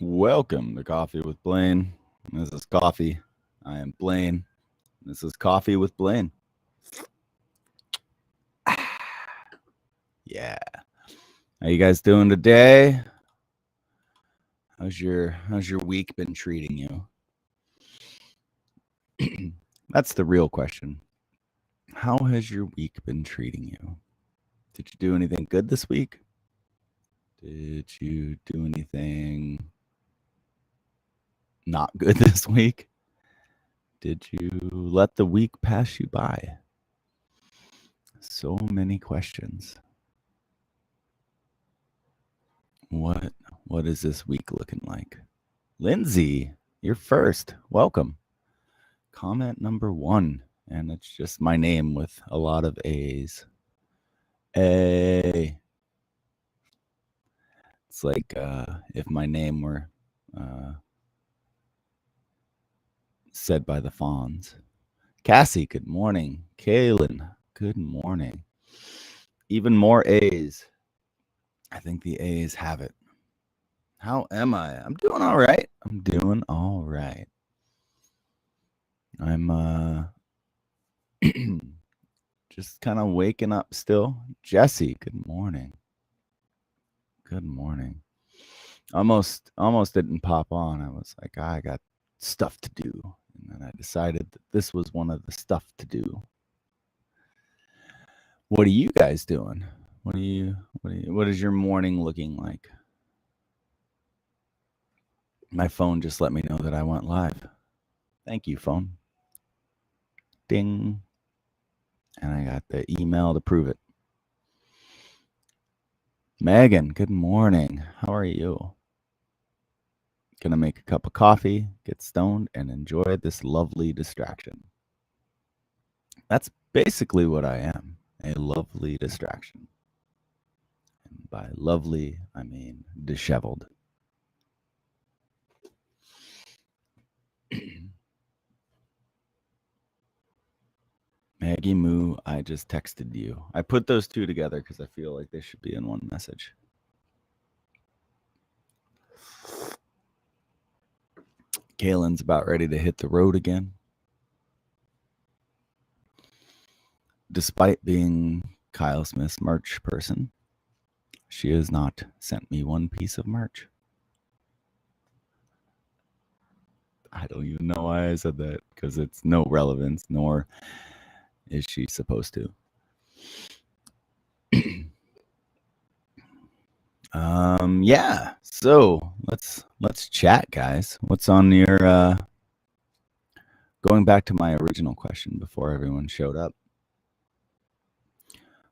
Welcome to Coffee with Blaine. This is Coffee. I am Blaine. This is Coffee with Blaine. Yeah. How you guys doing today? How's your week been treating you? That's the real question. How has your week been treating you? Did you do anything good this week? Did you do anything not good this week? Did you let the week pass you by? So many questions. What is this week looking like? Lindsay, you're first. Welcome. Comment number 1, and it's just my name with a lot of A's. A. It's like if my name were said by the Fawns. Cassie, good morning. Kaylin, good morning. Even more A's. I think the A's have it. How am I? I'm doing all right. I'm just kind of waking up still. Jesse, good morning. Good morning. Almost didn't pop on. I was like, I got stuff to do. And then I decided that this was one of the stuff to do. What are you guys doing? What is your morning looking like? My phone just let me know that I went live. Thank you, phone. Ding. And I got the email to prove it. Megan, good morning. How are you? Gonna make a cup of coffee, get stoned, and enjoy this lovely distraction. That's basically what I am, a lovely distraction. And by lovely, I mean disheveled. Maggie Moo, I just texted you. I put those two together because I feel like they should be in one message. Kaylin's about ready to hit the road again. Despite being Kyle Smith's merch person, she has not sent me one piece of merch. I don't even know why I said that, because it's no relevance, nor is she supposed to. Yeah. So let's chat, guys. What's on your going back to my original question before everyone showed up?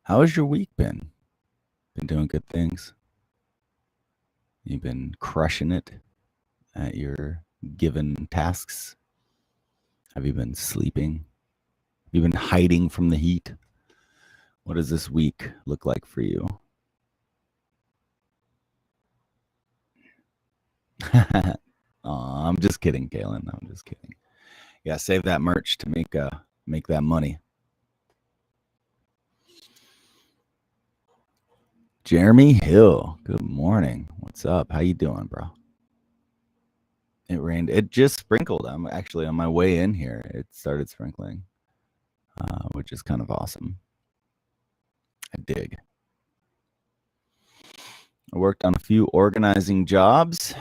How has your week been? Been doing good things? You've been crushing it at your given tasks? Have you been sleeping? Have you been hiding from the heat? What does this week look like for you? I'm just kidding, Kaylin. I'm just kidding. Yeah, save that merch to make that money. Jeremy Hill, good morning. What's up? How you doing, bro? It rained. It just sprinkled. I'm actually on my way in here. It started sprinkling, which is kind of awesome. I dig. I worked on a few organizing jobs.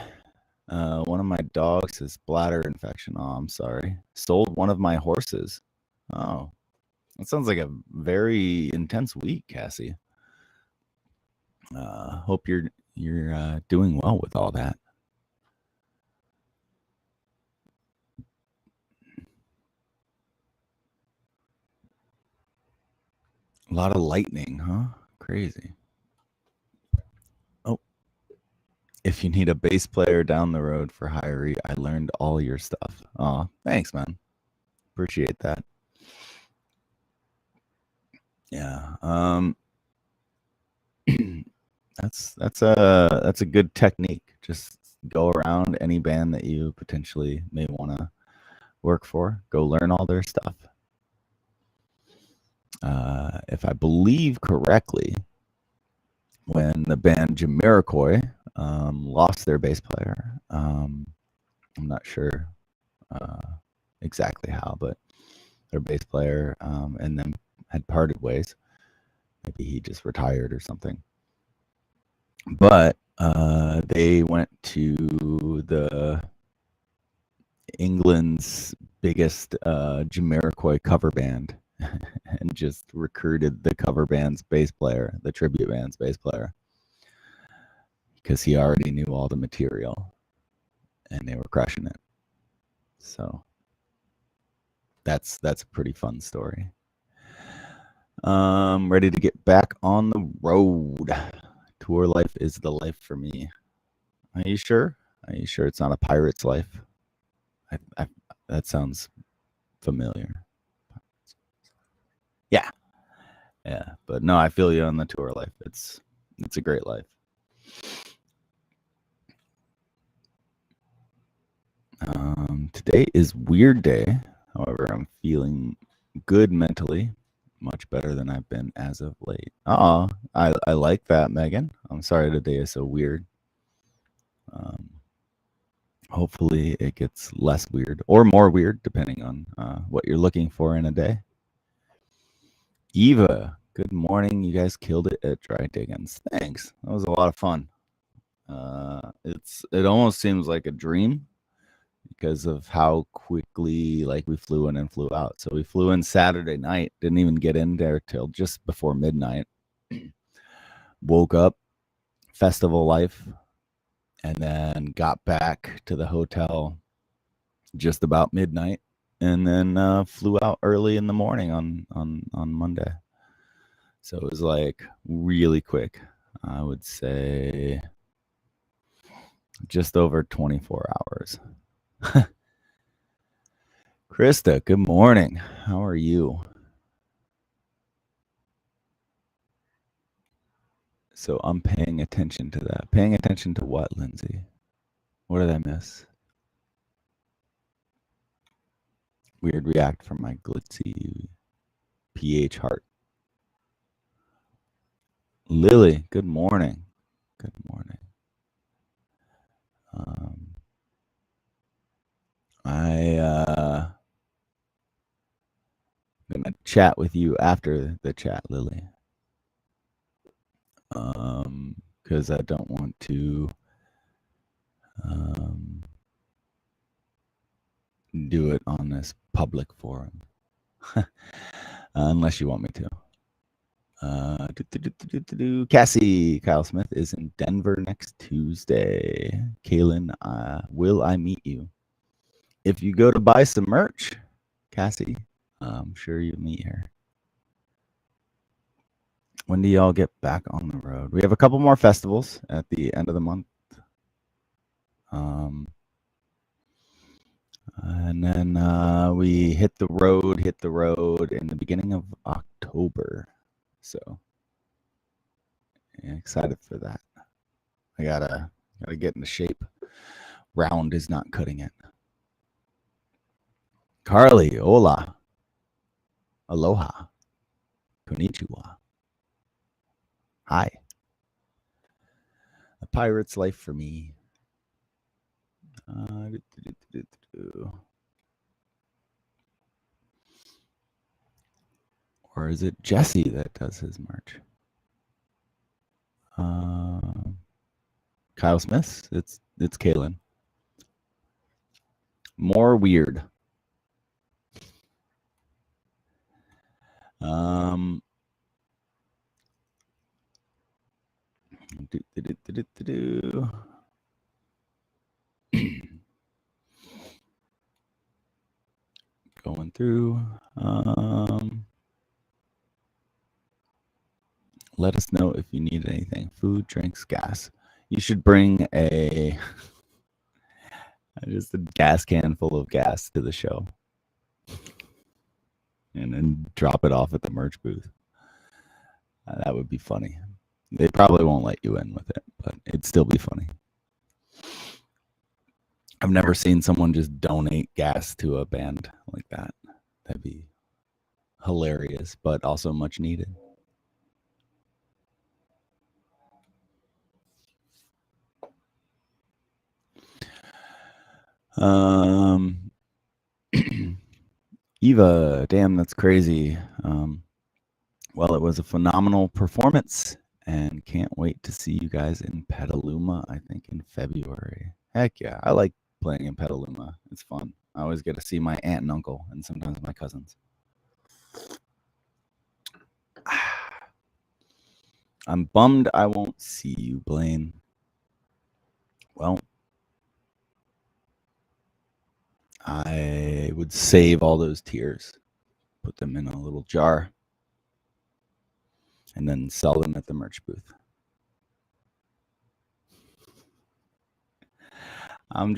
One of my dogs has bladder infection. Oh, I'm sorry. Sold one of my horses. Oh, that sounds like a very intense week, Cassie. Hope you're doing well with all that. A lot of lightning, huh? Crazy. Oh, if you need a bass player down the road for Hiree, I learned all your stuff. Oh, thanks, man. Appreciate that. Yeah. That's a good technique. Just go around any band that you potentially may want to work for. Go learn all their stuff. If I believe correctly, when the band Jamiroquai lost their bass player, I'm not sure exactly how, but their bass player, and then had parted ways. Maybe he just retired or something. But they went to the England's biggest Jamiroquai cover band and just recruited the cover band's bass player, the tribute band's bass player, because he already knew all the material and they were crushing it. So that's a pretty fun story. Ready to get back on the road. Tour life is the life for me. Are you sure? Are you sure it's not a pirate's life? That sounds familiar. Yeah. Yeah. But no, I feel you on the tour life. It's a great life. Today is weird day. However, I'm feeling good mentally, much better than I've been as of late. Oh, I like that, Megan. I'm sorry today is so weird. Hopefully it gets less weird or more weird, depending on what you're looking for in a day. Eva, good morning. You guys killed it at Dry Diggins. Thanks. That was a lot of fun. It almost seems like a dream because of how quickly we flew in and flew out. So we flew in Saturday night, didn't even get in there till just before midnight. Woke up, festival life, and then got back to the hotel just about midnight, and then flew out early in the morning on Monday. So it was really quick. I would say just over 24 hours. Krista, good morning. How are you? So I'm paying attention to that. Paying attention to what, Lindsay? What did I miss? Weird react from my glitzy PH heart. Lily, good morning. Good morning. I'm gonna chat with you after the chat, Lily. Because I don't want to do it on this public forum. Unless you want me to. Cassie, Kyle Smith is in Denver next Tuesday. Kaylin, will I meet you? If you go to buy some merch, Cassie, I'm sure you'll meet her. When do y'all get back on the road? We have a couple more festivals at the end of the month. And then we hit the road in the beginning of October. So yeah, excited for that. I gotta get into shape. Round is not cutting it. Carly, hola. Aloha. Konnichiwa. Hi. A pirate's life for me. Or is it Jesse that does his merch? Kyle Smith. It's Kaylin. More weird. Going through. Let us know if you need anything. Food, drinks, gas. You should bring just a gas can full of gas to the show. And then drop it off at the merch booth. That would be funny. They probably won't let you in with it, but it'd still be funny. I've never seen someone just donate gas to a band like that. That'd be hilarious, but also much needed. Um, Eva, damn, that's crazy. Well, it was a phenomenal performance, and can't wait to see you guys in Petaluma, I think in February. Heck yeah, I like playing in Petaluma. It's fun. I always get to see my aunt and uncle, and sometimes my cousins. I'm bummed I won't see you, Blaine. Well, I would save all those tears, put them in a little jar, and then sell them at the merch booth. I'm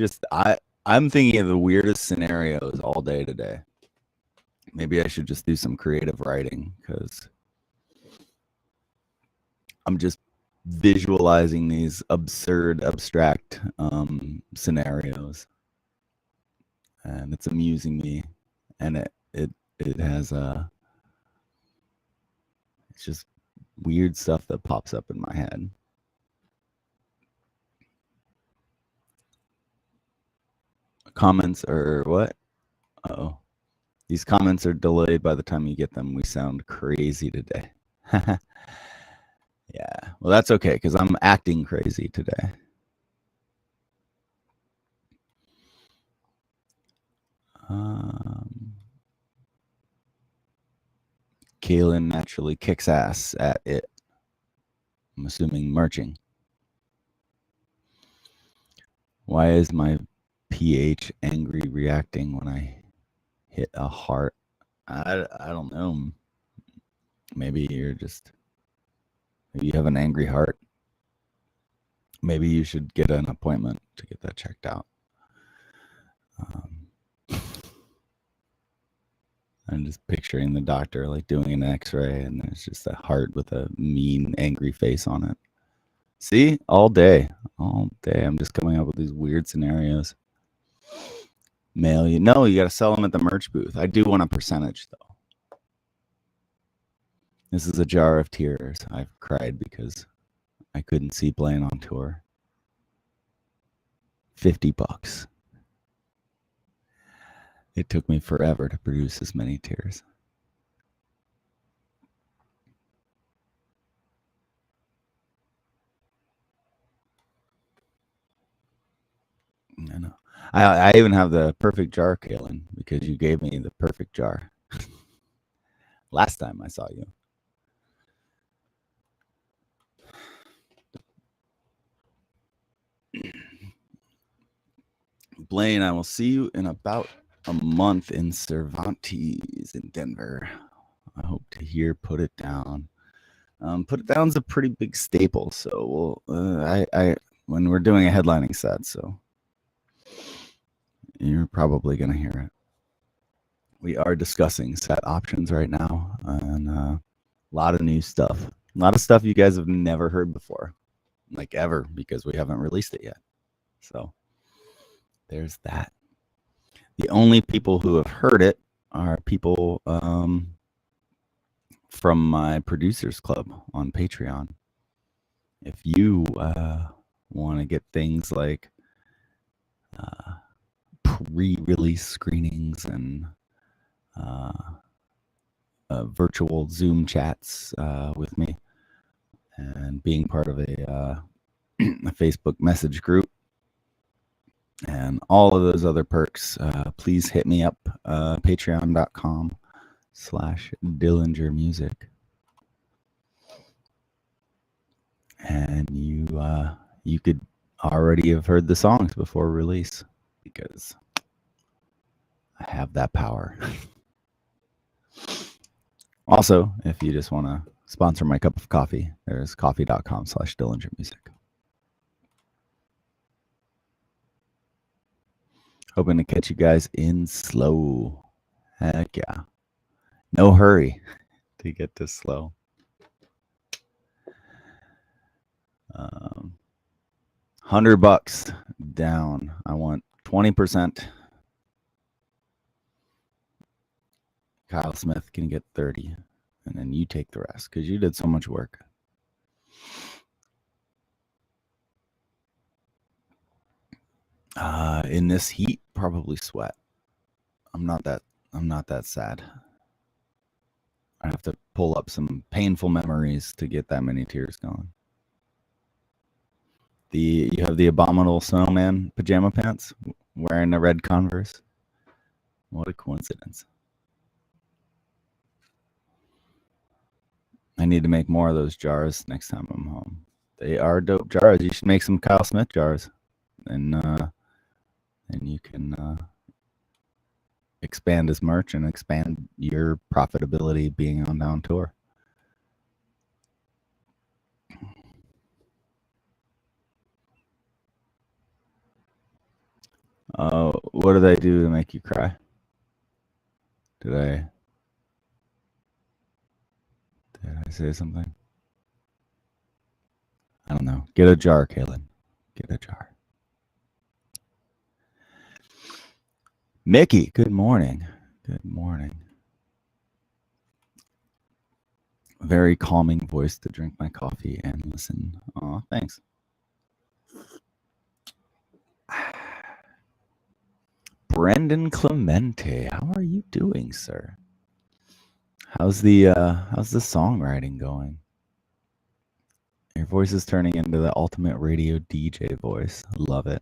thinking of the weirdest scenarios all day today. Maybe I should just do some creative writing because I'm just visualizing these absurd, abstract scenarios, and it's amusing me, and it has it's just weird stuff that pops up in my head. Comments or what? Oh, these comments are delayed by the time you get them. We sound crazy today. Yeah, well, that's okay because I'm acting crazy today. Kaylin naturally kicks ass at it. I'm assuming marching. Why is my pH angry reacting when I hit a heart? I don't know. Maybe maybe you have an angry heart. Maybe you should get an appointment to get that checked out. I'm just picturing the doctor like doing an x-ray and there's just a heart with a mean angry face on it. See, all day I'm just coming up with these weird scenarios. Mail you. No, you got to sell them at the merch booth. I do want a percentage though. This is a jar of tears. I've cried because I couldn't see Blaine on tour. $50. It took me forever to produce as many tears. I know. I even have the perfect jar, Kaylin, because you gave me the perfect jar last time I saw you. Blaine, I will see you in about a month in Cervantes in Denver. I hope to hear Put It Down. Put It Down's a pretty big staple, so I when we're doing a headlining set, so you're probably gonna hear it. We are discussing set options right now, and a lot of new stuff. A lot of stuff you guys have never heard before, like ever, because we haven't released it yet. So there's that. The only people who have heard it are people from my producers club on Patreon. If you want to get things like pre-release screenings and virtual Zoom chats with me and being part of a Facebook message group and all of those other perks, please hit me up, patreon.com/Dillinger Music. And you could already have heard the songs before release because I have that power. Also, if you just want to sponsor my cup of coffee, there's coffee.com/Dillinger Music. Hoping to catch you guys in slow. Heck yeah. No hurry to get to slow. $100 down. I want 20%. Kyle Smith can get 30, and then you take the rest because you did so much work. In this heat, probably sweat. I'm not that sad. I have to pull up some painful memories to get that many tears going. You have the abominable snowman pajama pants wearing a red Converse. What a coincidence. I need to make more of those jars next time I'm home. They are dope jars. You should make some Kyle Smith jars, and you can expand his merch and expand your profitability being on down tour. What did I do to make you cry? Did I say something? I don't know. Get a jar, Kaylin. Get a jar. Mickey, good morning. Good morning. Very calming voice to drink my coffee and listen. Aw, thanks. Brendan Clemente, how are you doing, sir? How's the songwriting going? Your voice is turning into the ultimate radio DJ voice. Love it.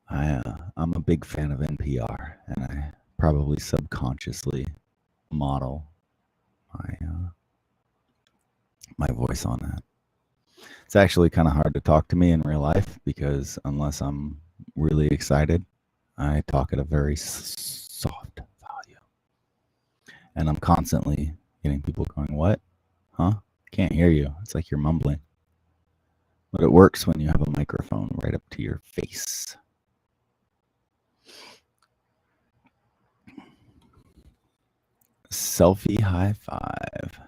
I'm a big fan of NPR, and I probably subconsciously model my voice on that. It's actually kind of hard to talk to me in real life because unless I'm really excited, I talk at a very soft volume. And I'm constantly getting people going, "What? Huh? Can't hear you." It's like you're mumbling. But it works when you have a microphone right up to your face. Selfie high five.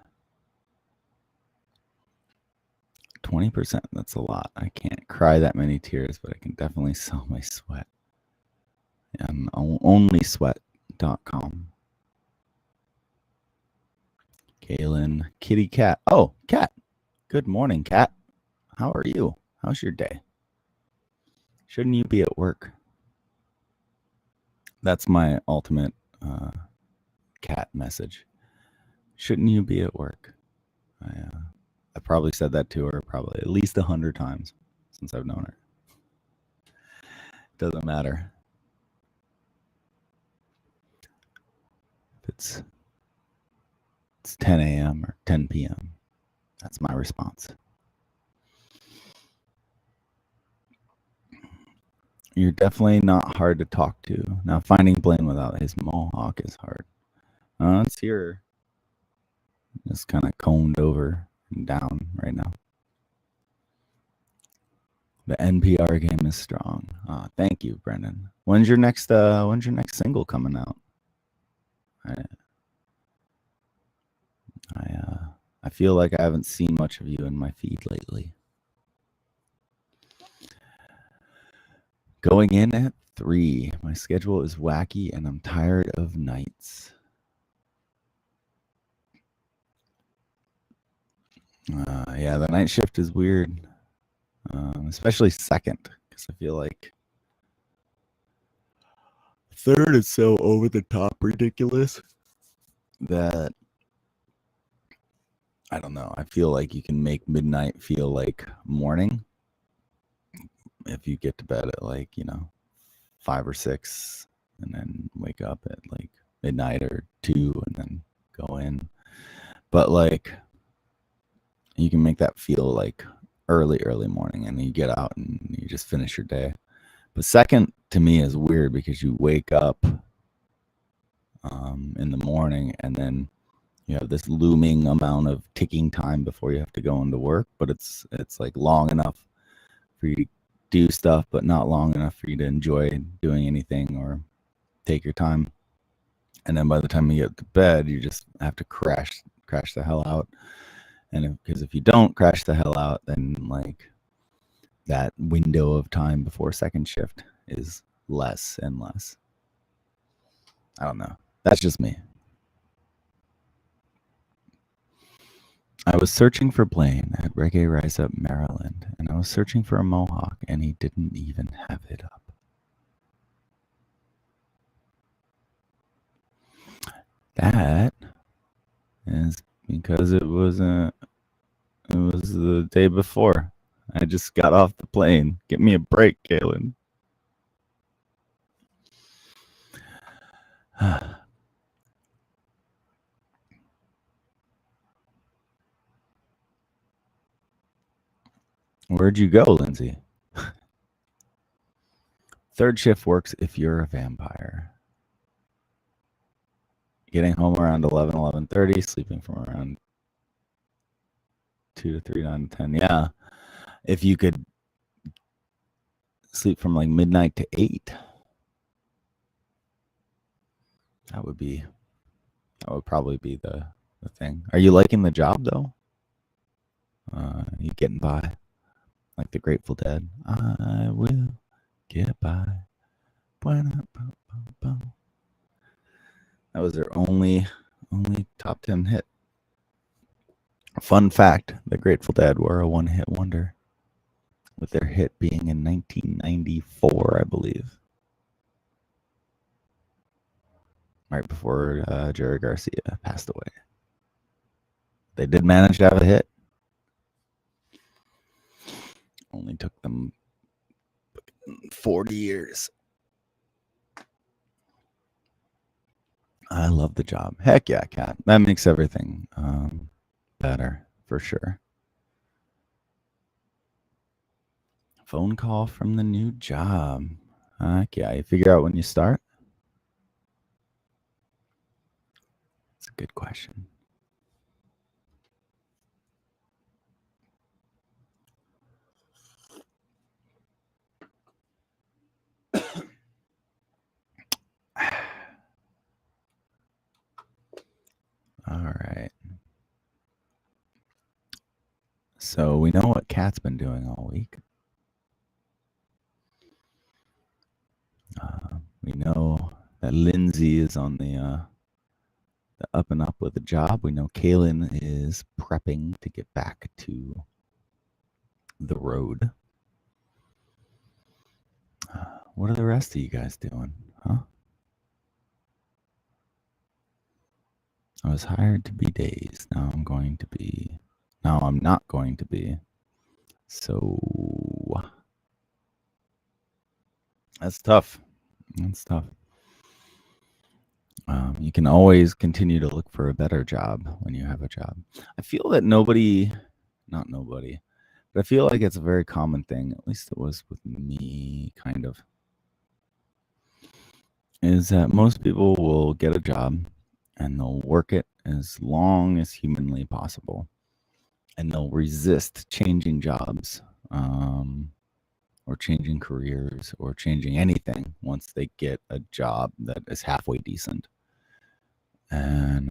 20%, that's a lot. I can't cry that many tears, but I can definitely sell my sweat. I'm onlysweat.com. Kaylin, kitty cat. Oh, cat. Good morning, cat. How are you? How's your day? Shouldn't you be at work? That's my ultimate cat message. Shouldn't you be at work? I probably said that to her probably at least 100 times since I've known her. Doesn't matter. If it's 10 a.m. or 10 p.m. That's my response. You're definitely not hard to talk to. Now, finding Blaine without his mohawk is hard. It's here. It's kind of combed over and down right now. The NPR game is strong. Thank you, Brendan. When's your next single coming out? I feel like I haven't seen much of you in my feed lately. Going in at 3. My schedule is wacky and I'm tired of nights. Yeah, the night shift is weird. Especially second, because I feel like third is so over the top ridiculous that I don't know. I feel like you can make midnight feel like morning if you get to bed at 5 or 6 and then wake up at midnight or 2 and then go in. But you can make that feel like early morning, and you get out and you just finish your day. But second to me is weird because you wake up in the morning and then you have this looming amount of ticking time before you have to go into work, but it's long enough for you to do stuff, but not long enough for you to enjoy doing anything or take your time. And then by the time you get to bed, you just have to crash the hell out. And because if you don't crash the hell out, then that window of time before second shift is less and less. I don't know. That's just me. I was searching for Blaine at Reggae Rise Up, Maryland, and I was searching for a mohawk, and he didn't even have it up. That is because it was the day before. I just got off the plane. Give me a break, Galen. Where'd you go, Lindsay? Third shift works if you're a vampire. Getting home around 11:30, sleeping from around 2 to 3, 9 to 10. Yeah. If you could sleep from like midnight to 8, that would probably be the thing. Are you liking the job though? You getting by? Like the Grateful Dead. I will get by. That was their only top 10 hit. Fun fact, the Grateful Dead were a one-hit wonder, with their hit being in 1994, I believe. Right before Jerry Garcia passed away. They did manage to have a hit. Only took them 40 years. I love the job. Heck yeah, Kat. That makes everything better, for sure. Phone call from the new job. Heck yeah. You figure out when you start? That's a good question. All right. So we know what Kat's been doing all week. We know that Lindsay is on the up and up with a job. We know Kaylin is prepping to get back to the road. What are the rest of you guys doing, huh? I was hired to be dazed. Now I'm not going to be. So that's tough. You can always continue to look for a better job when you have a job. I feel that not nobody, but I feel like it's a very common thing, at least it was with me, kind of, is that most people will get a job and they'll work it as long as humanly possible. And they'll resist changing jobs or changing careers or changing anything once they get a job that is halfway decent. And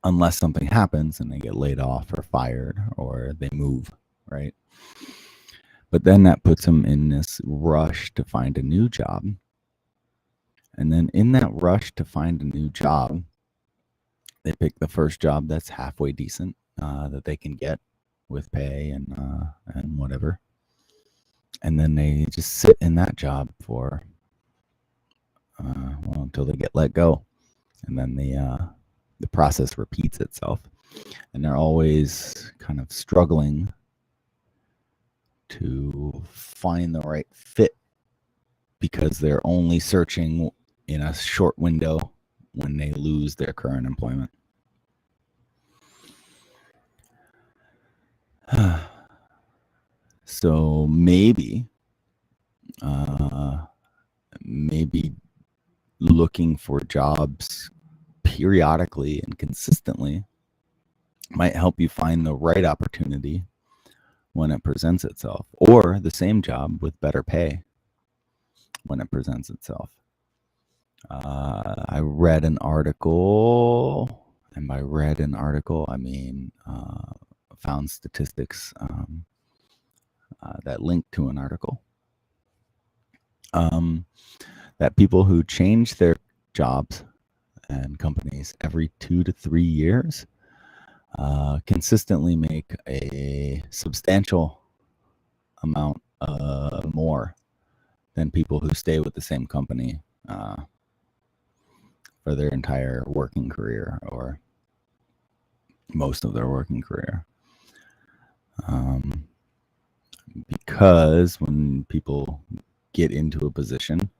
unless something happens and they get laid off or fired or they move, right? But then that puts them in this rush to find a new job. And then in that rush to find a new job, they pick the first job that's halfway decent that they can get with pay and whatever. And then they just sit in that job for until they get let go. And then the process repeats itself. And they're always kind of struggling to find the right fit because they're only searching in a short window when they lose their current employment. So maybe looking for jobs periodically and consistently might help you find the right opportunity when it presents itself, or the same job with better pay when it presents itself. I read an article, and by read an article, I mean found statistics that linked to an article that people who change their jobs and companies every 2 to 3 years consistently make a substantial amount more than people who stay with the same company for their entire working career or most of their working career. Because when people get into a position,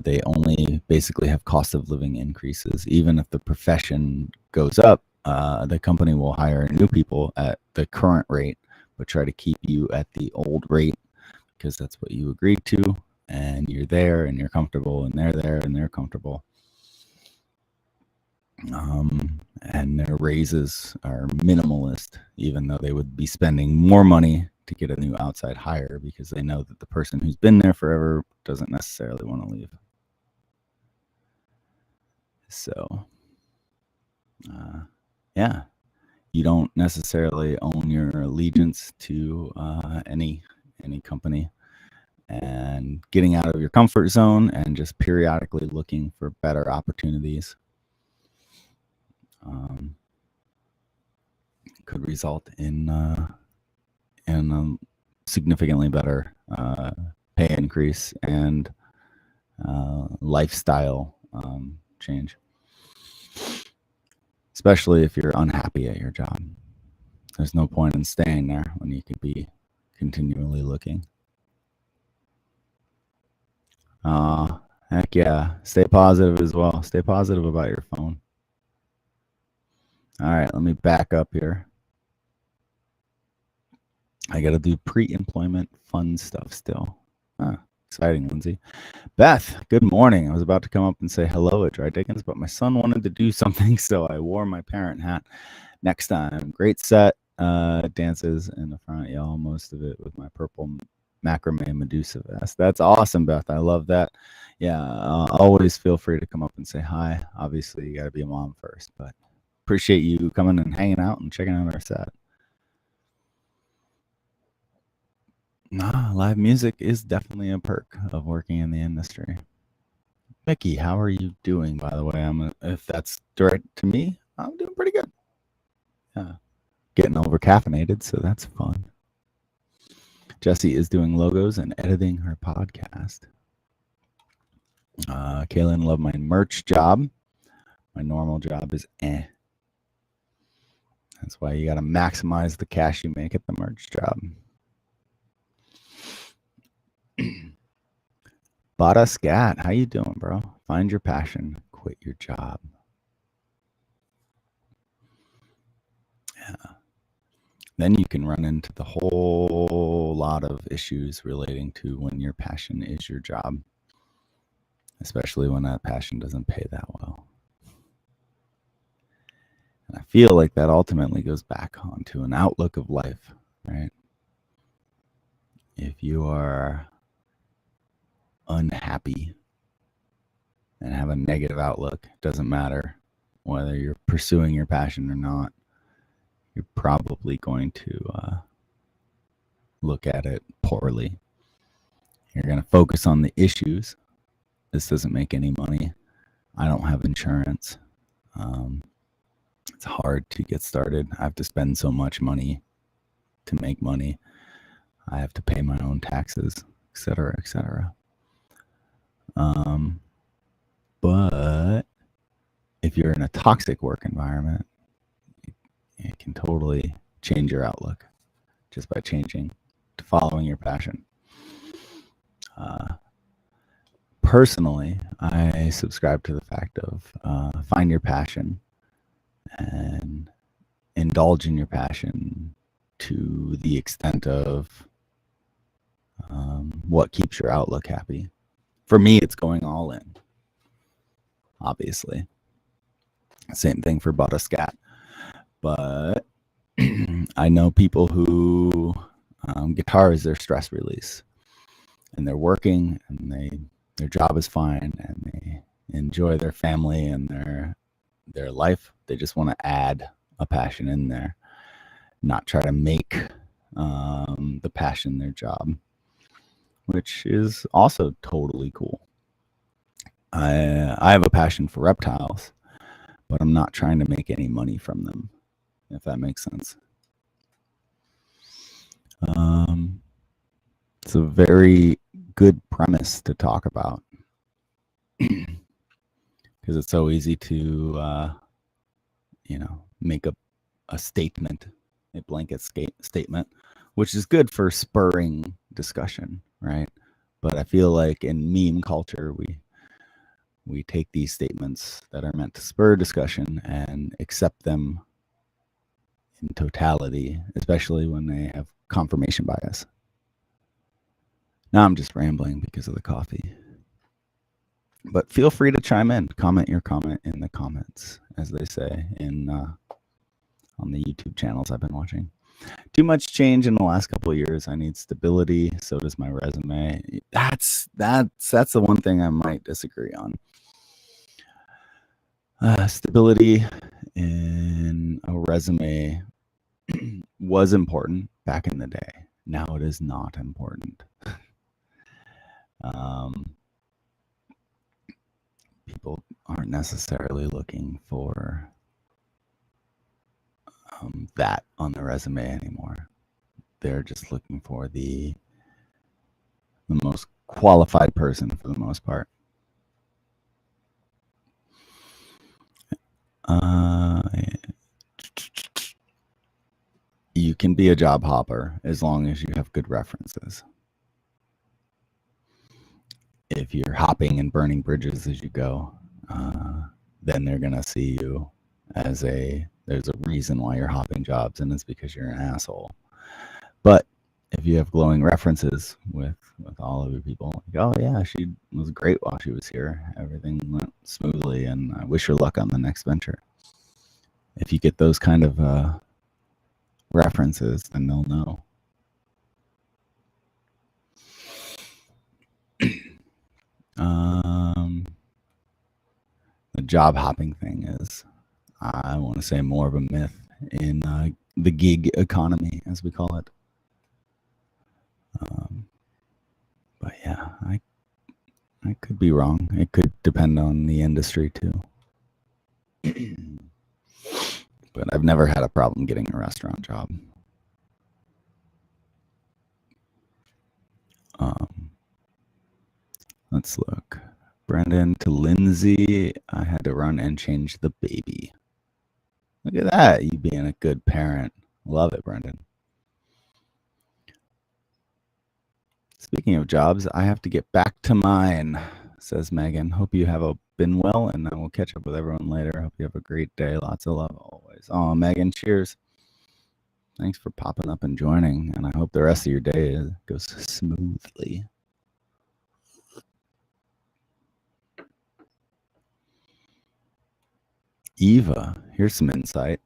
they only basically have cost of living increases. Even if the profession goes up, the company will hire new people at the current rate, but try to keep you at the old rate because that's what you agreed to, and you're there and you're comfortable, and they're there and they're comfortable. And their raises are minimalist, even though they would be spending more money to get a new outside hire because they know that the person who's been there forever doesn't necessarily want to leave. So, yeah, you don't necessarily own your allegiance to any company, and getting out of your comfort zone and just periodically looking for better opportunities could result in a significantly better pay increase and lifestyle change, especially if you're unhappy at your job. There's no point in staying there when you could be continually looking. Heck yeah. Stay positive as well. Stay positive about your phone. All right, let me back up here. I got to do pre-employment fun stuff still. Exciting, Lindsay. Beth, good morning. I was about to come up and say hello at Dry Dickens, but my son wanted to do something, so I wore my parent hat. Next time. Great set. Dances in the front, y'all. Most of it with my purple macrame Medusa vest. That's awesome, Beth. I love that. Yeah, always feel free to come up and say hi. Obviously, you got to be a mom first, but appreciate you coming and hanging out and checking out our set. Live music is definitely a perk of working in the industry. Mickey, how are you doing, by the way? If that's direct to me, I'm doing pretty good. Yeah. Getting over caffeinated, so that's fun. Jessie is doing logos and editing her podcast. Kaylin, love my merch job. My normal job is That's why you got to maximize the cash you make at the merch job. Bada Scat, how you doing, bro? Find your passion, quit your job. Yeah. Then you can run into the whole lot of issues relating to when your passion is your job, especially when that passion doesn't pay that well. And I feel like that ultimately goes back onto an outlook of life, right? If you are unhappy and have a negative outlook, it doesn't matter whether you're pursuing your passion or not, you're probably going to look at it poorly. You're going to focus on the issues. This doesn't make any money. I don't have insurance. It's hard to get started. I have to spend so much money to make money. I have to pay my own taxes, etc., etc. But if you're in a toxic work environment, it can totally change your outlook just by changing to following your passion. Personally, I subscribe to the fact of find your passion and indulge in your passion to the extent of what keeps your outlook happy. For me, it's going all in, obviously. Same thing for Bada Scat. But I know people who guitar is their stress release, and they're working, and their job is fine, and they enjoy their family and their life. They just want to add a passion in there, not try to make the passion their job, which is also totally cool. I have a passion for reptiles, but I'm not trying to make any money from them, if that makes sense. It's a very good premise to talk about, because it's so easy to, make a statement, a blanket statement, which is good for spurring discussion, right? But I feel like in meme culture, we take these statements that are meant to spur discussion and accept them in totality, especially when they have confirmation bias. Now I'm just rambling because of the coffee. But feel free to chime in, comment your comment in the comments, as they say in on the YouTube channels I've been watching. Too much change in the last couple of years. I need stability. So does my resume. That's the one thing I might disagree on. Stability in a resume was important back in the day. Now it is not important. People aren't necessarily looking for that on the resume anymore. They're just looking for the most qualified person for the most part. You can be a job hopper as long as you have good references. If you're hopping and burning bridges as you go, then they're going to see you as there's a reason why you're hopping jobs, and it's because you're an asshole. But if you have glowing references with all of your people, like, oh yeah, she was great while she was here. Everything went smoothly, and I wish her luck on the next venture. If you get those kind of references, then they'll know. The job hopping thing is, I want to say, more of a myth in the gig economy, as we call it. But yeah, I could be wrong. It could depend on the industry too. But I've never had a problem getting a restaurant job. Let's look. Brendan to Lindsay, I had to run and change the baby. Look at that, you being a good parent. Love it, Brendan. Speaking of jobs, I have to get back to mine, says Megan. Hope you have been well, and I will catch up with everyone later. Hope you have a great day. Lots of love always. Oh, Megan, cheers. Thanks for popping up and joining, and I hope the rest of your day goes smoothly. Eva, here's some insight.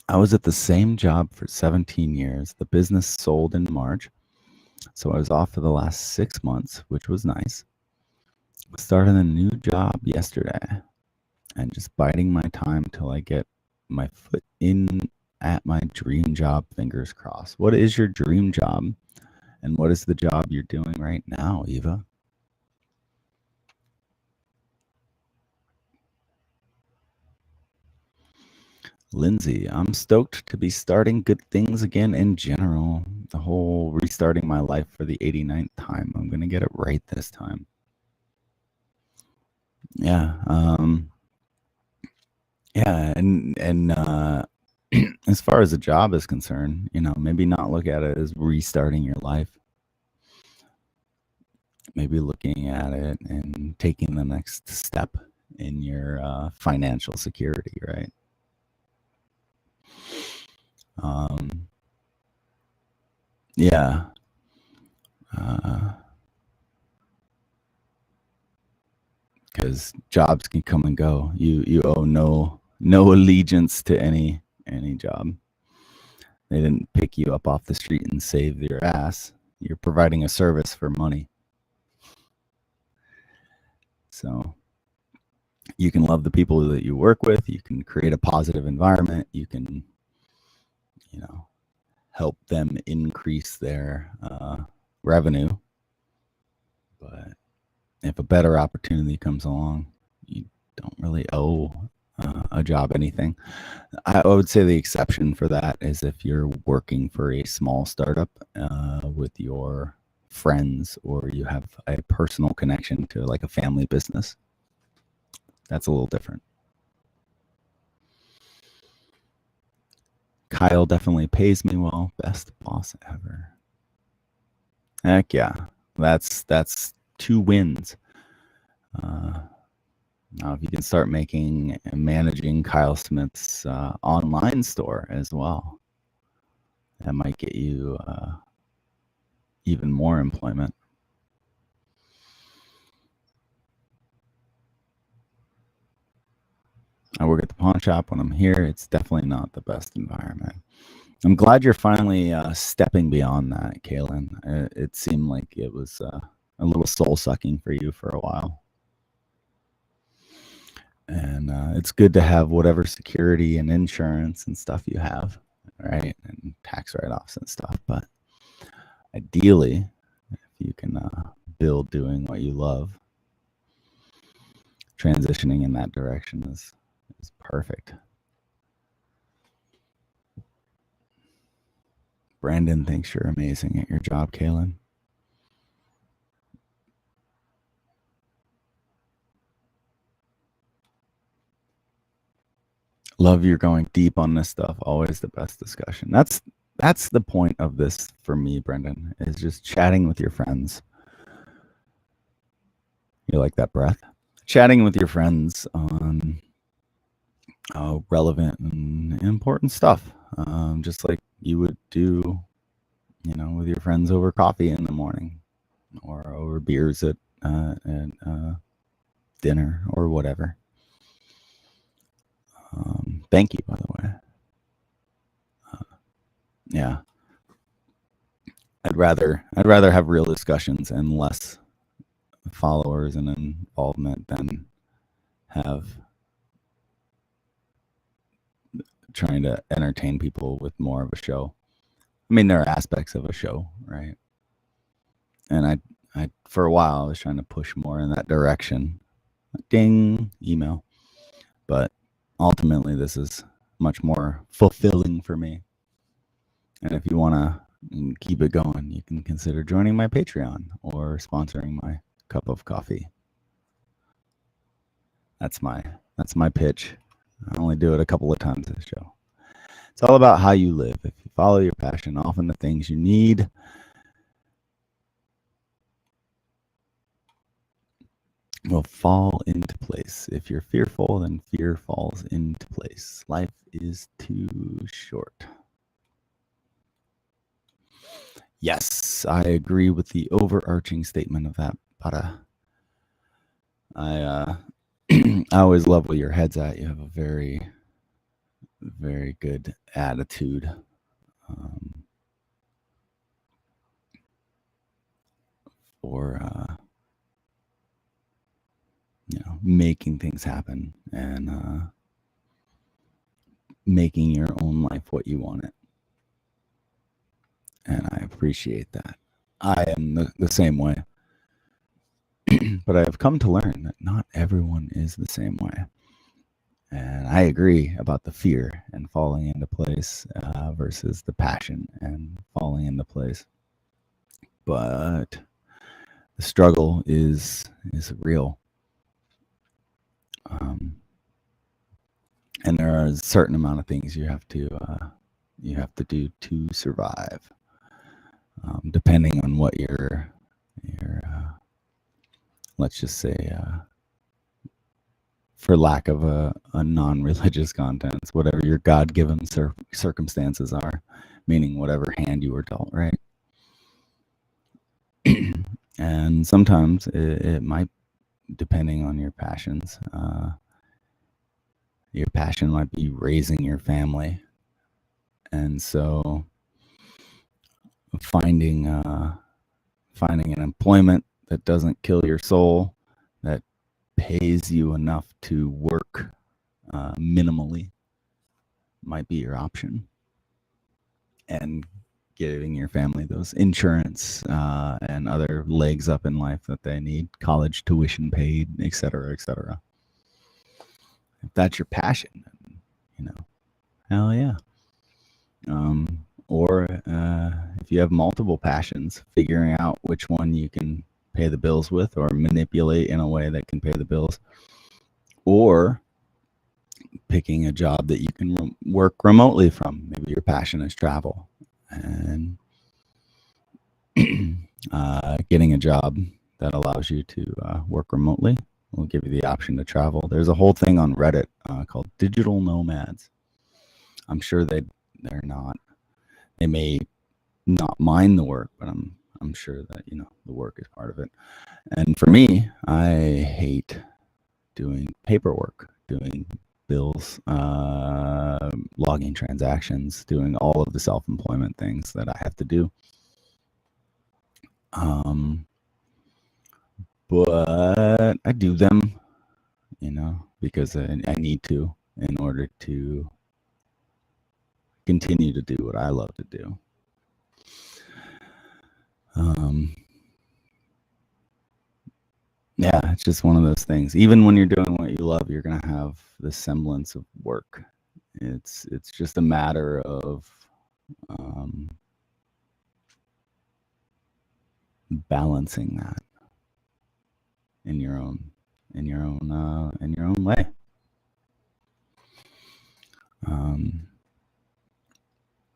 I was at the same job for 17 years. The business sold in March, so I was off for the last 6 months, which was nice. Started a new job yesterday and just biding my time till I get my foot in at my dream job, fingers crossed. What is your dream job? And what is the job you're doing right now, Eva? Lindsay, I'm stoked to be starting good things again in general. The whole restarting my life for the 89th time. I'm going to get it right this time. Yeah. Yeah. And as far as a job is concerned, maybe not look at it as restarting your life. Maybe looking at it and taking the next step in your financial security, right? Yeah. Because jobs can come and go. You owe no allegiance to any job. They didn't pick you up off the street and save your ass. You're providing a service for money. So you can love the people that you work with. You can create a positive environment. You can, help them increase their revenue. But if a better opportunity comes along, you don't really owe a job anything. I would say the exception for that is if you're working for a small startup with your friends, or you have a personal connection to like a family business. That's a little different. Kyle definitely pays me well. Best boss ever. Heck yeah. That's 2 wins. Now, if you can start making and managing Kyle Smith's online store as well, that might get you even more employment. I work at the pawn shop when I'm here. It's definitely not the best environment. I'm glad you're finally stepping beyond that, Kaylin. It seemed like it was a little soul-sucking for you for a while. And it's good to have whatever security and insurance and stuff you have, right? And tax write-offs and stuff. But ideally, if you can build doing what you love, transitioning in that direction is perfect. Brandon thinks you're amazing at your job, Kaylin. Love you're going deep on this stuff. Always the best discussion. That's the point of this for me, Brendan, is just chatting with your friends. You like that breath? Chatting with your friends on relevant and important stuff, just like you would do, with your friends over coffee in the morning or over beers at dinner or whatever. Thank you, by the way. Yeah, I'd rather have real discussions and less followers and involvement than have trying to entertain people with more of a show. I mean, there are aspects of a show, right? And I for a while I was trying to push more in that direction. Ding, email. But ultimately, this is much more fulfilling for me. And if you want to keep it going, you can consider joining my Patreon or sponsoring my cup of coffee. That's my pitch. I only do it a couple of times this show. It's all about how you live. If you follow your passion, often the things you need will fall into place. If you're fearful, then fear falls into place. Life is too short. Yes, I agree with the overarching statement of that, Para. I always love where your head's at. You have a very, very good attitude. For making things happen and making your own life what you want it. And I appreciate that. I am the same way. But I have come to learn that not everyone is the same way. And I agree about the fear and falling into place versus the passion and falling into place. But the struggle is real. And there are a certain amount of things you have to do to survive, depending on what your let's just say, for lack of a non-religious context, whatever your God-given circumstances are, meaning whatever hand you were dealt, right? And sometimes it might, depending on your passions, your passion might be raising your family. And so finding an employment that doesn't kill your soul, that pays you enough to work minimally, might be your option. And giving your family those insurance and other legs up in life that they need, college tuition paid, et cetera, et cetera. If that's your passion, hell yeah. Or if you have multiple passions, figuring out which one you can pay the bills with or manipulate in a way that can pay the bills or picking a job that you can work remotely from. Maybe your passion is travel, and getting a job that allows you to work remotely will give you the option to travel. There's a whole thing on Reddit called digital nomads. I'm sure they're not. They may not mind the work, but I'm sure that the work is part of it. And for me, I hate doing paperwork, doing bills, logging transactions, doing all of the self-employment things that I have to do. But I do them, because I need to in order to continue to do what I love to do. Yeah, it's just one of those things. Even when you're doing what you love, you're gonna have the semblance of work. It's just a matter of balancing that in your own way.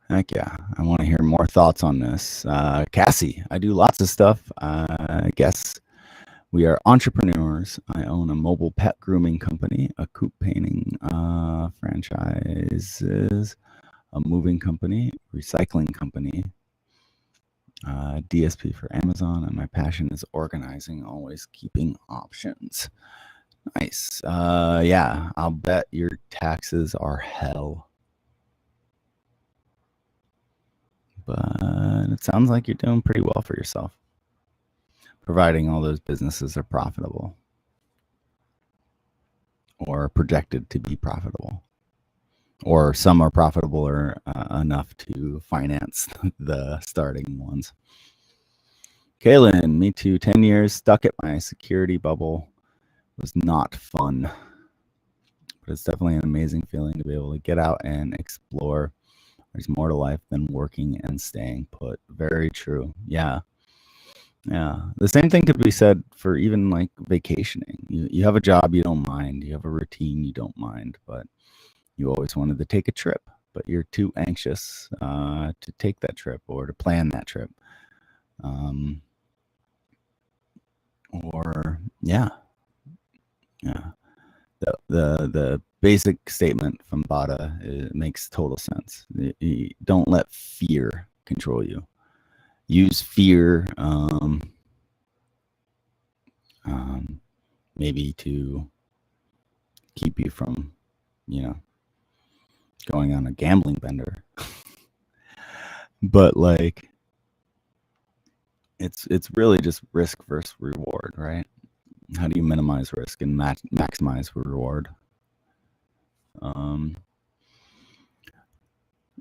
Heck yeah, I want to hear more thoughts on this. Cassie, I do lots of stuff. I guess we are entrepreneurs. I own a mobile pet grooming company, a coop painting franchises, a moving company, recycling company, DSP for Amazon, and my passion is organizing, always keeping options. Nice. Yeah, I'll bet your taxes are hell. But it sounds like you're doing pretty well for yourself, providing all those businesses are profitable or projected to be profitable, or some are profitable or enough to finance the starting ones. Kaylin, me too. 10 years stuck at my security bubble was not fun, but it's definitely an amazing feeling to be able to get out and explore. There's more to life than working and staying put. Very true. Yeah. Yeah. The same thing could be said for even like vacationing. You have a job you don't mind. You have a routine you don't mind, but you always wanted to take a trip, but you're too anxious to take that trip or to plan that trip. Or yeah. The basic statement from Bada, it makes total sense. You don't let fear control you. Use fear maybe to keep you from, going on a gambling bender. But like, it's really just risk versus reward, right? How do you minimize risk and maximize reward?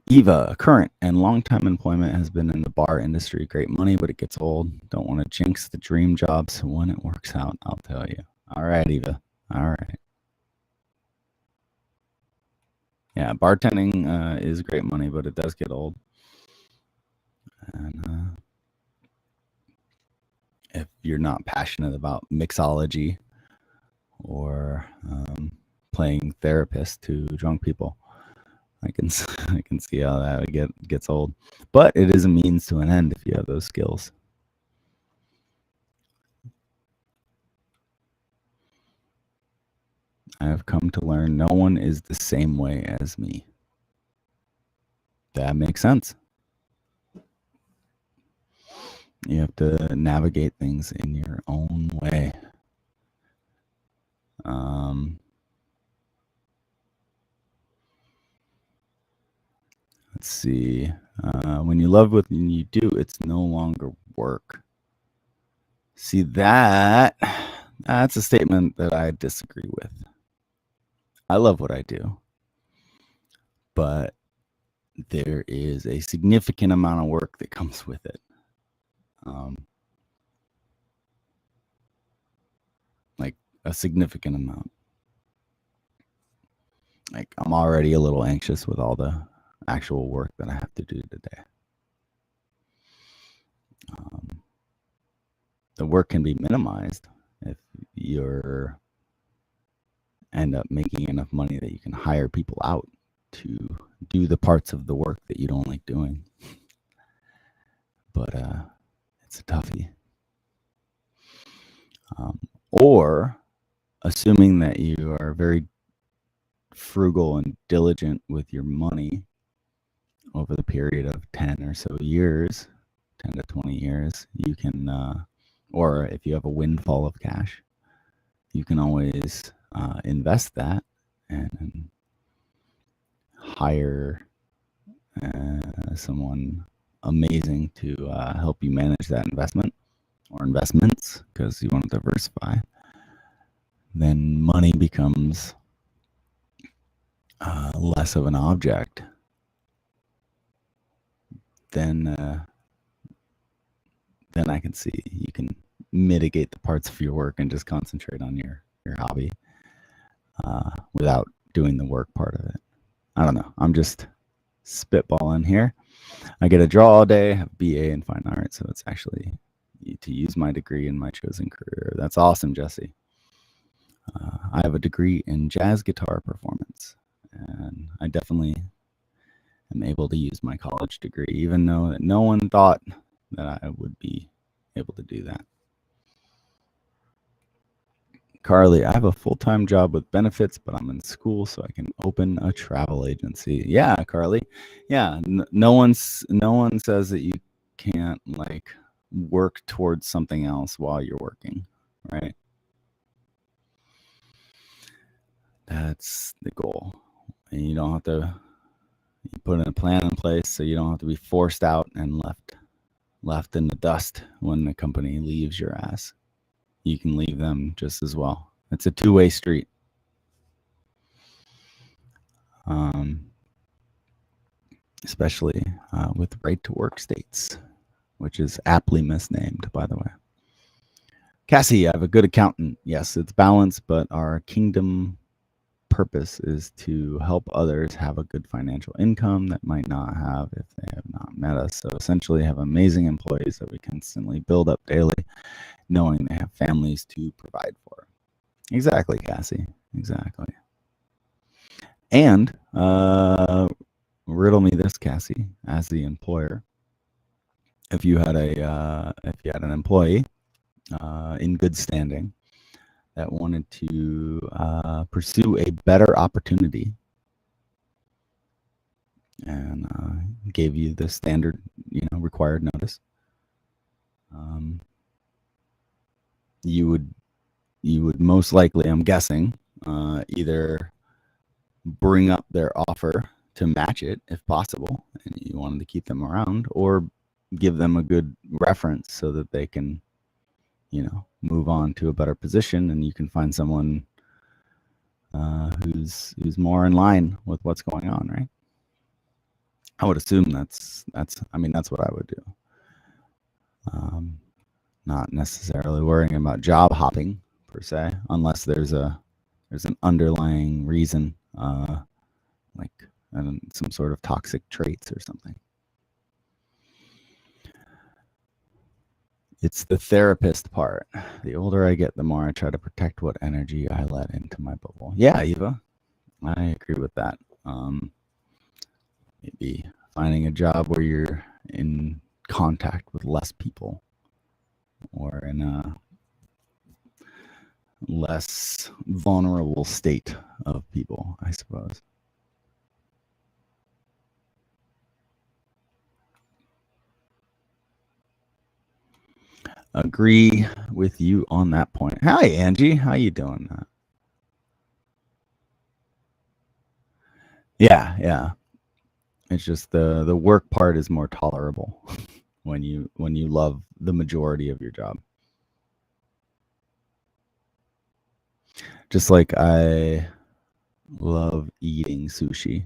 Eva, current and long-time employment has been in the bar industry. Great money, but it gets old. Don't want to jinx the dream job, so when it works out, I'll tell you. All right, Eva. All right. Yeah, bartending is great money, but it does get old. And if you're not passionate about mixology or playing therapist to drunk people, I can see how that gets old. But it is a means to an end if you have those skills. I have come to learn no one is the same way as me. That makes sense. You have to navigate things in your own way. Let's see. When you love what you do, it's no longer work. See, that's a statement that I disagree with. I love what I do, but there is a significant amount of work that comes with it. Like a significant amount. Like I'm already a little anxious with all the actual work that I have to do today. The work can be minimized if you're end up making enough money that you can hire people out to do the parts of the work that you don't like doing. But it's a toughie. Or assuming that you are very frugal and diligent with your money over the period of 10 or so years, 10 to 20 years, you can, or if you have a windfall of cash, you can always invest that and hire someone amazing to help you manage that investment or investments because you want to diversify. Then money becomes less of an object. Then I can see you can mitigate the parts of your work and just concentrate on your hobby without doing the work part of it. I don't know. I'm just spitballing here. I get to draw all day, have a BA in fine art, so it's actually to use my degree in my chosen career. That's awesome, Jesse. I have a degree in jazz guitar performance, and I definitely am able to use my college degree, even though no one thought that I would be able to do that. Carly, I have a full-time job with benefits, but I'm in school, so I can open a travel agency. Yeah, Carly. Yeah, no one says that you can't like work towards something else while you're working, right? That's the goal, and you don't have to. You put in a plan in place, so you don't have to be forced out and left in the dust when the company leaves your ass. You can leave them just as well. It's a two-way street. Especially with right-to-work states, which is aptly misnamed, by the way. Cassie, I have a good accountant. Yes, it's balanced, but our kingdom purpose is to help others have a good financial income that might not have if they have not met us. So essentially have amazing employees that we constantly build up daily, knowing they have families to provide for. Exactly, Cassie. Exactly. And riddle me this, Cassie, as the employer. If you had an employee in good standing that wanted to pursue a better opportunity and gave you the standard, required notice, you would most likely, I'm guessing, either bring up their offer to match it if possible, and you wanted to keep them around, or give them a good reference so that they can, move on to a better position, and you can find someone who's more in line with what's going on, right? I would assume that's what I would do. Not necessarily worrying about job hopping per se, unless there's an underlying reason, like some sort of toxic traits or something. It's the therapist part. The older I get, the more I try to protect what energy I let into my bubble. Yeah, Eva, I agree with that. Maybe finding a job where you're in contact with less people or in a less vulnerable state of people, I suppose. Agree with you on that point. Hi, Angie. How you doing? Yeah. It's just the work part is more tolerable when you love the majority of your job. Just like I love eating sushi,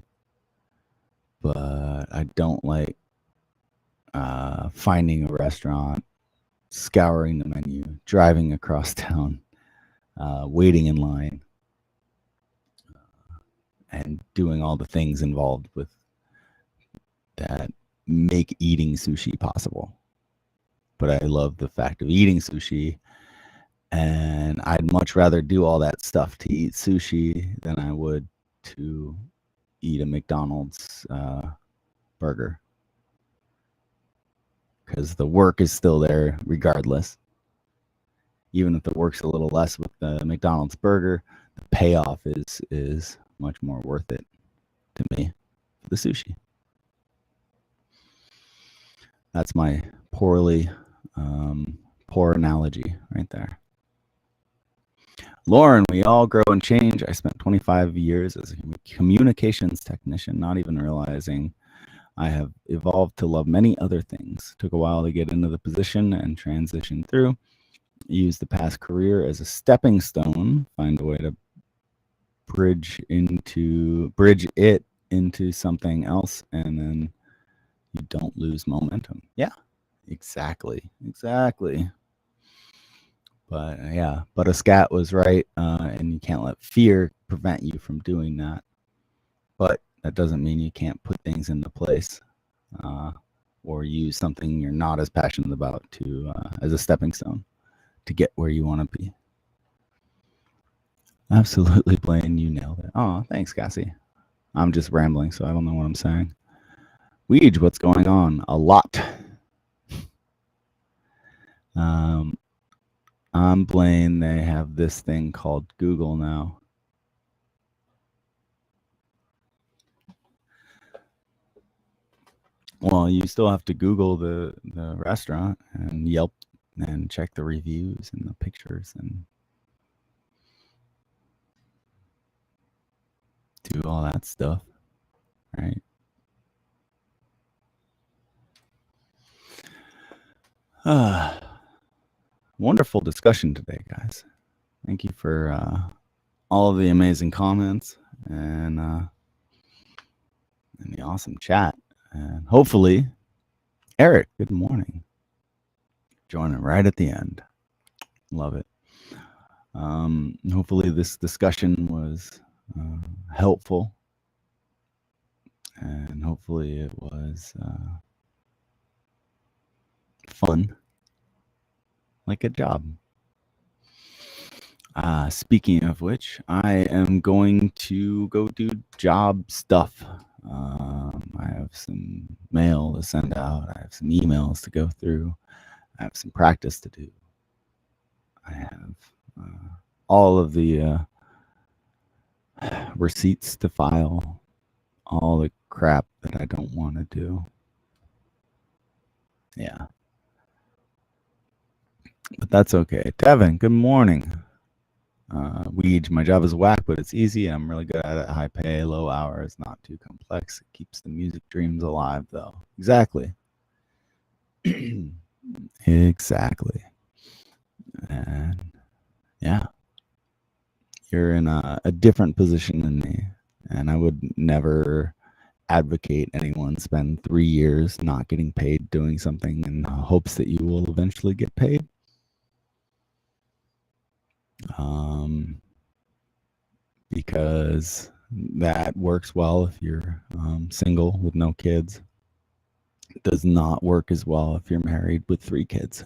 but I don't like finding a restaurant, scouring the menu, driving across town, waiting in line, and doing all the things involved with that make eating sushi possible. But I love the fact of eating sushi And I'd much rather do all that stuff to eat sushi than I would to eat a McDonald's burger, because the work is still there regardless. Even if the work's a little less with the McDonald's burger, the payoff is much more worth it to me for the sushi. That's my poor analogy right there. Lauren, we all grow and change. I spent 25 years as a communications technician, not even realizing I have evolved to love many other things. Took a while to get into the position and transition through. Use the past career as a stepping stone, find a way to bridge it into something else, and then you don't lose momentum. Yeah, exactly. But but a scat was right, and you can't let fear prevent you from doing that. But that doesn't mean you can't put things into place, or use something you're not as passionate about to as a stepping stone to get where you want to be. Absolutely, Blaine, you nailed it. Oh, thanks, Cassie. I'm just rambling, so I don't know what I'm saying. Weege, what's going on? A lot. I'm Blaine. They have this thing called Google now. Well, you still have to Google the restaurant and Yelp and check the reviews and the pictures and do all that stuff, right? Wonderful discussion today, guys. Thank you for all of the amazing comments and the awesome chat. And hopefully, Eric, good morning. Joining right at the end. Love it. Hopefully this discussion was helpful, and hopefully it was fun, like a job. Speaking of which, I am going to go do job stuff. I have some mail to send out. I have some emails to go through. I have some practice to do. I have all of the receipts to file, all the crap that I don't want to do. Yeah. But that's okay. Devin, good morning. Weege, my job is whack, but it's easy. I'm really good at it. High pay, low hours, not too complex. It keeps the music dreams alive, though. Exactly. Exactly. And yeah, you're in a different position than me. And I would never advocate anyone spend 3 years not getting paid doing something in hopes that you will eventually get paid. Because that works well if you're single with no kids. It does not work as well if you're married with 3 kids.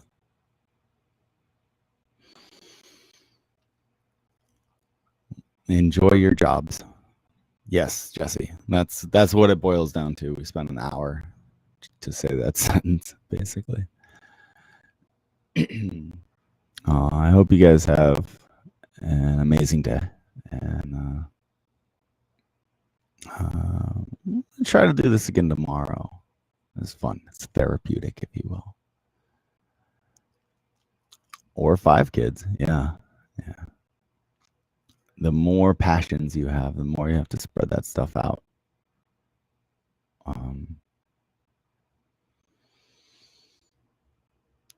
Enjoy your jobs. Yes, Jesse. That's what it boils down to. We spent an hour to say that sentence, basically. I hope you guys have an amazing day, and try to do this again tomorrow. It's fun. It's therapeutic, if you will. Or 5 kids. Yeah. The more passions you have, the more you have to spread that stuff out.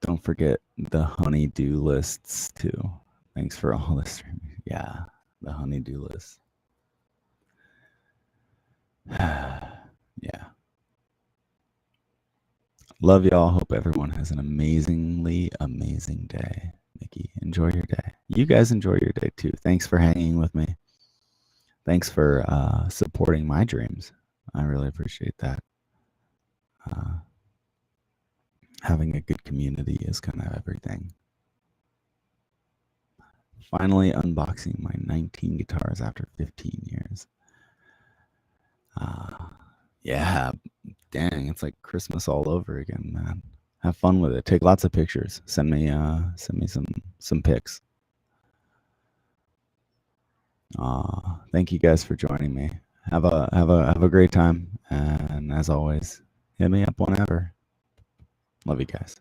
Don't forget the honey-do lists too. Thanks for all this. Yeah, the honey-do list. Yeah. Love y'all. Hope everyone has an amazingly amazing day. Mickey, enjoy your day. You guys enjoy your day too. Thanks for hanging with me. Thanks for supporting my dreams. I really appreciate that. Having a good community is kind of everything. Finally unboxing my 19 guitars after 15 years. Yeah, dang, it's like Christmas all over again, man. Have fun with it. Take lots of pictures. Send me some pics. Thank you guys for joining me. Have a great time, and as always, hit me up whenever. Love you guys.